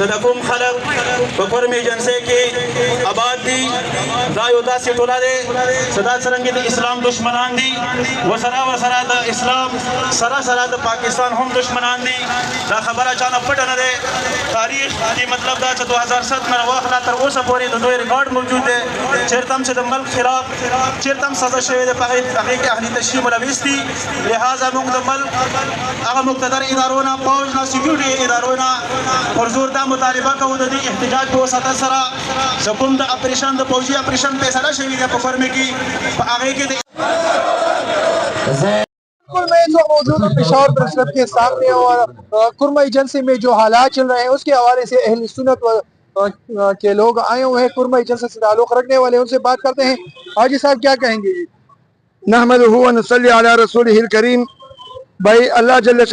دکم خلق بکرم جنسے کی آباد دی دایودا سے ٹولا دے صدا سرنگی دا اسلام دشمنان دی وسرا دا اسلام سرا دا پاکستان ہم دشمنان دی دا خبرہ چانا پٹنا دے تاریخ دی مطلب دا 2007 میں واخلا تر اوسا پوری دا دوئی ریکارڈ موجود دے چرتم سے دا ملک خلاف چرتم سزا شوی دے پاکی کے اہلی تشریح ملویس دی لہذا مونگ دا ملک اگر مقتدر ادارونا پوجنا سیکیورٹی ادارونا حضور دا مطالبہ کا دا دی احتجاج کو سطح سرا سکم دا اپریشن دا پوجی اپریشن پیسرہ شوی دے پفرمی کی آگے کے میں جو موجود ہے پشاور پریس کلب کے سامنے اور کرما ایجنسی میں جو حالات چل رہے ہیں اس کے حوالے سے اہل سنت کے لوگ آئے ہوئے ہیں کرما ایجنسی سے تعلق رکھنے والے، ان سے بات کرتے ہیں۔ حاجی صاحب کیا کہیں گے؟ نحمدہ و نصلی علی رسولہ الکریم۔ بھائی اللہ جل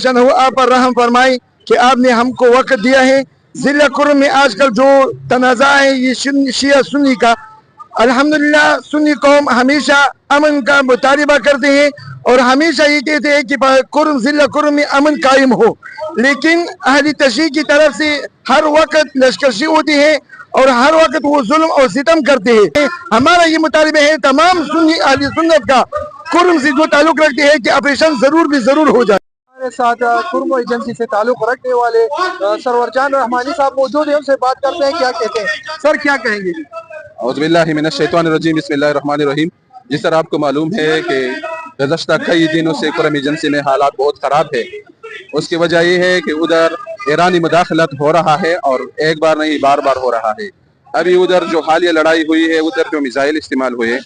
شانہ آپ پر رحم فرمائے کہ آپ نے ہم کو وقت دیا ہے۔ ضلع کرم میں آج کل جو تنازع ہے یہ شیعہ سنی کا، الحمدللہ سنی قوم ہمیشہ امن کا مطالبہ کرتے ہیں اور ہمیشہ یہ کہتے ہیں کہ ضلع کرم میں امن قائم ہو، لیکن اہل تشیع کی طرف سے ہر وقت لشکرشی ہوتی ہے اور ہر وقت وہ ظلم اور ستم کرتے ہیں۔ ہمارا یہ مطالبہ ہے تمام سنی اہل سنت کا کرم سے جو تعلق رکھتے ہیں کہ آپریشن ضرور بھی ضرور ہو جائے۔ ہمارے ساتھ کرما ایجنسی سے تعلق رکھنے والے سرور جان رحمانی صاحب موجود ہیں، ان سے بات کرتے ہیں کیا کہتے ہیں۔ سر کیا کہیں گے؟ اعوذ باللہ من الشیطان الرجیم، بسم اللہ الرحمن الرحیم۔ جس طرح آپ کو معلوم ہے کہ گزشتہ کئی دنوں سے کرما ایجنسی میں حالات بہت خراب ہے، اس کی وجہ یہ ہے کہ ادھر ایرانی مداخلت ہو رہا ہے اور ایک بار نہیں بار بار ہو رہا ہے۔ ابھی ادھر جو حالیہ لڑائی ہوئی ہے، ادھر جو میزائل استعمال ہوئے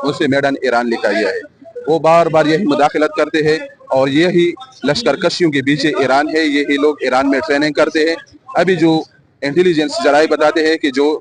اسے میڈن ایران لکھا گیا ہے۔ وہ بار بار یہی مداخلت کرتے ہیں اور یہی لشکر کشیوں کے پیچھے ایران ہے، یہی لوگ ایران میں ٹریننگ کرتے ہیں۔ ابھی جو انٹیلیجنس ذرائع بتاتے ہیں کہ جو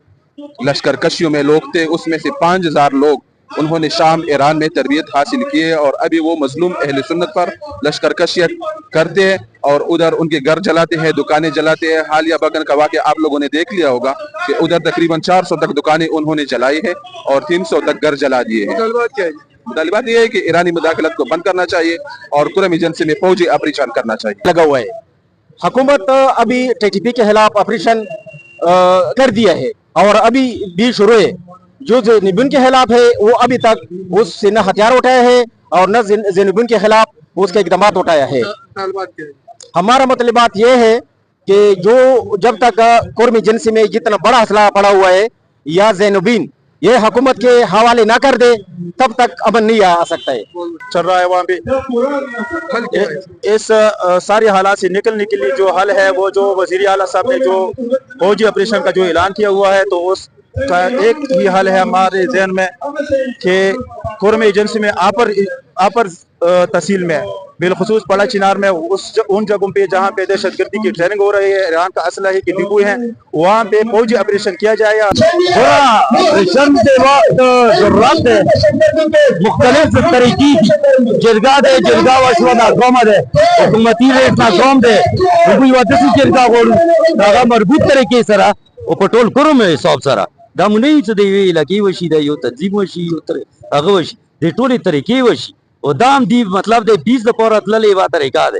لشکر کشیوں میں لوگ تھے اس میں سے 5000 لوگ انہوں نے شام ایران میں تربیت حاصل کی ہے اور ابھی وہ مظلوم اہل سنت پر لشکر کشیت کرتے ہیں اور ادھر ان کے گھر جلاتے ہیں، دکانیں جلاتے ہیں۔ حالیہ بگن کا واقعہ آپ لوگوں نے دیکھ لیا ہوگا کہ ادھر تقریباً 400 تک دکانیں انہوں نے جلائی ہے اور 300 تک گھر جلا دیے ہیں۔ مطالبات یہ ہے کہ ایرانی مداخلت کو بند کرنا چاہیے اور کرما ایجنسی میں فوجی آپریشن کرنا چاہیے۔ لگا ہوا ہے حکومت ابھی ٹی ٹی پی کے خلاف آپریشن کر دیا ہے اور ابھی بھی شروع ہے۔ جو زینبین کے خلاف ہے وہ ابھی تک اس سے نہ ہتھیار اٹھایا ہے اور نہ زینبین کے خلاف اس کے اقدامات اٹھایا ہے۔ ہمارا مطالبات یہ ہے کہ جو جب تک کرما ایجنسی میں جتنا بڑا اسلحہ پڑا ہوا ہے یا زینبین یہ حکومت کے حوالے نہ کر دے تب تک امن نہیں آ سکتا ہے۔ چل رہا ہے وہاں پہ اس سارے حالات سے نکلنے کے لیے جو حل ہے وہ جو وزیر اعلیٰ صاحب نے جو فوجی آپریشن کا جو اعلان کیا ہوا ہے تو اس کا ایک ہی حل ہے ہمارے ذہن میں کہ کرما ایجنسی میں آپر تحصیل میں بالخصوص پڑا چنار میں ان جگہوں پہ جہاں پہ دہشت گردی کی ٹریننگ ہو رہی ہے، ایران کا اسلحے کی ڈپو ہیں، وہاں پہ فوجی آپریشن کیا جائے گا۔ آپریشن کے وقت ضرورت ہے مختلف طریقی جرگہ دے جرگہ وشو ناکوم دے حکومتی ریٹ ناکوم دے حکومتی وادسی جرگہ غورو داغا مربوط طریقے سرا او پٹول کرم ہے صاحب سرا دا منی چ دی علاقی وشی دا یو تنظیم وشی یو هغه وشي د ټولې طریقې وشي او دام دی مطلب د 20 د پورت للی وا طریقہ ده